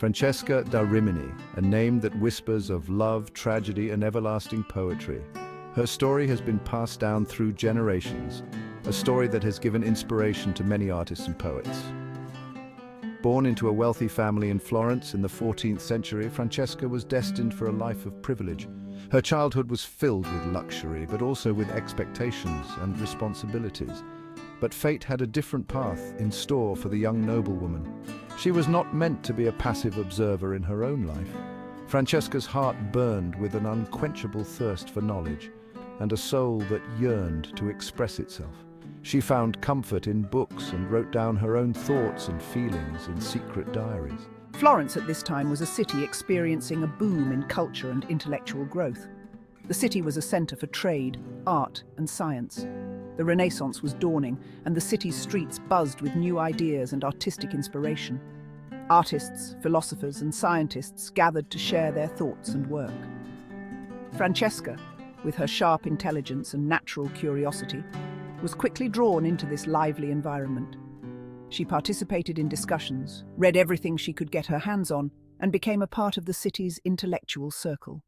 Francesca da Rimini, a name that whispers of love, tragedy, and everlasting poetry. Her story has been passed down through generations, a story that has given inspiration to many artists and poets. Born into a wealthy family in Florence in the 14th century, Francesca was destined for a life of privilege. Her childhood was filled with luxury, but also with expectations and responsibilities. But fate had a different path in store for the young noblewoman. She was not meant to be a passive observer in her own life. Francesca's heart burned with an unquenchable thirst for knowledge and a soul that yearned to express itself. She found comfort in books and wrote down her own thoughts and feelings in secret diaries. Florence at this time was a city experiencing a boom in culture and intellectual growth. The city was a centre for trade, art, and science. The Renaissance was dawning, and the city's streets buzzed with new ideas and artistic inspiration. Artists, philosophers, and scientists gathered to share their thoughts and work. Francesca, with her sharp intelligence and natural curiosity, was quickly drawn into this lively environment. She participated in discussions, read everything she could get her hands on, and became a part of the city's intellectual circle.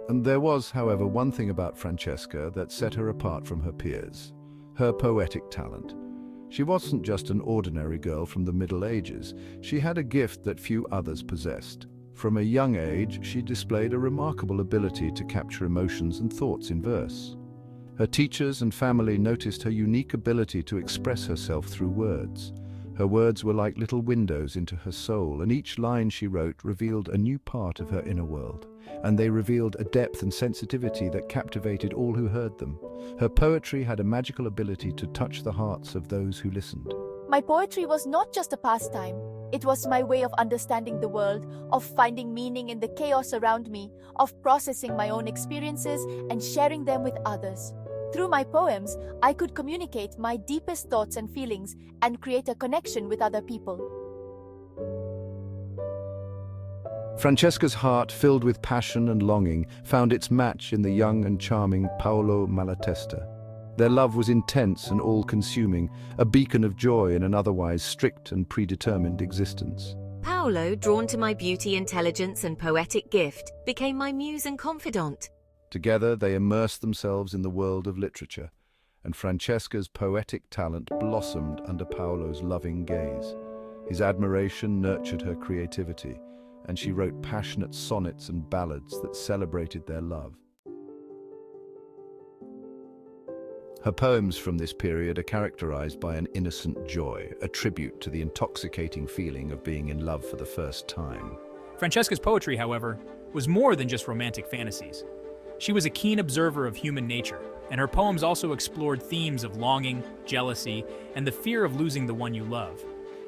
And there was, however, one thing about Francesca that set her apart from her peers: her poetic talent. She wasn't just an ordinary girl from the Middle Ages. She had a gift that few others possessed. From a young age, she displayed a remarkable ability to capture emotions and thoughts in verse. Her teachers and family noticed her unique ability to express herself through words. Her words were like little windows into her soul, and each line she wrote revealed a new part of her inner world. And they revealed a depth and sensitivity that captivated all who heard them. Her poetry had a magical ability to touch the hearts of those who listened. My poetry was not just a pastime. It was my way of understanding the world, of finding meaning in the chaos around me, of processing my own experiences and sharing them with others. Through my poems, I could communicate my deepest thoughts and feelings and create a connection with other people. Francesca's heart, filled with passion and longing, found its match in the young and charming Paolo Malatesta. Their love was intense and all-consuming, a beacon of joy in an otherwise strict and predetermined existence. Paolo, drawn to my beauty, intelligence, and poetic gift, became my muse and confidant. Together, they immersed themselves in the world of literature, and Francesca's poetic talent blossomed under Paolo's loving gaze. His admiration nurtured her creativity, and she wrote passionate sonnets and ballads that celebrated their love. Her poems from this period are characterized by an innocent joy, a tribute to the intoxicating feeling of being in love for the first time. Francesca's poetry, however, was more than just romantic fantasies. She was a keen observer of human nature, and her poems also explored themes of longing, jealousy, and the fear of losing the one you love.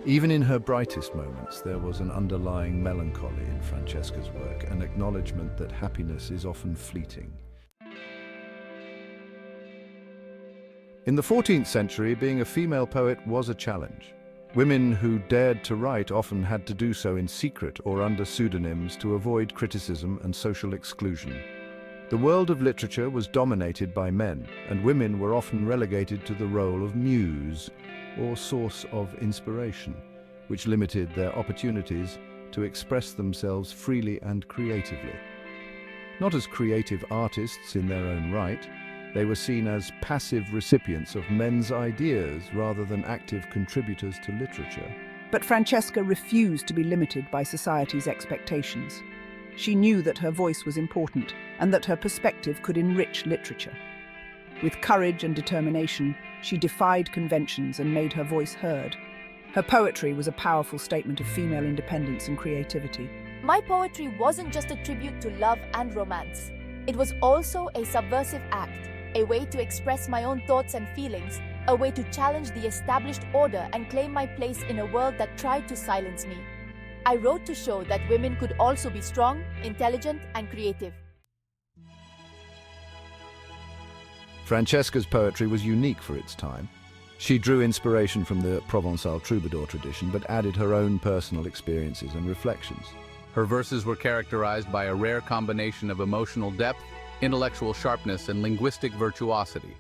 Even in her brightest moments, there was an underlying melancholy in Francesca's work, an acknowledgement that happiness is often fleeting. In the 14th century, being a female poet was a challenge. Women who dared to write often had to do so in secret or under pseudonyms to avoid criticism and social exclusion. The world of literature was dominated by men, and women were often relegated to the role of muse or source of inspiration, which limited their opportunities to express themselves freely and creatively. Not as creative artists in their own right, they were seen as passive recipients of men's ideas rather than active contributors to literature. But Francesca refused to be limited by society's expectations. She knew that her voice was important and that her perspective could enrich literature. With courage and determination, she defied conventions and made her voice heard. Her poetry was a powerful statement of female independence and creativity. My poetry wasn't just a tribute to love and romance. It was also a subversive act, a way to express my own thoughts and feelings, a way to challenge the established order and claim my place in a world that tried to silence me. I wrote to show that women could also be strong, intelligent, and creative. Francesca's poetry was unique for its time. She drew inspiration from the Provençal troubadour tradition, but added her own personal experiences and reflections. Her verses were characterized by a rare combination of emotional depth, intellectual sharpness, and linguistic virtuosity.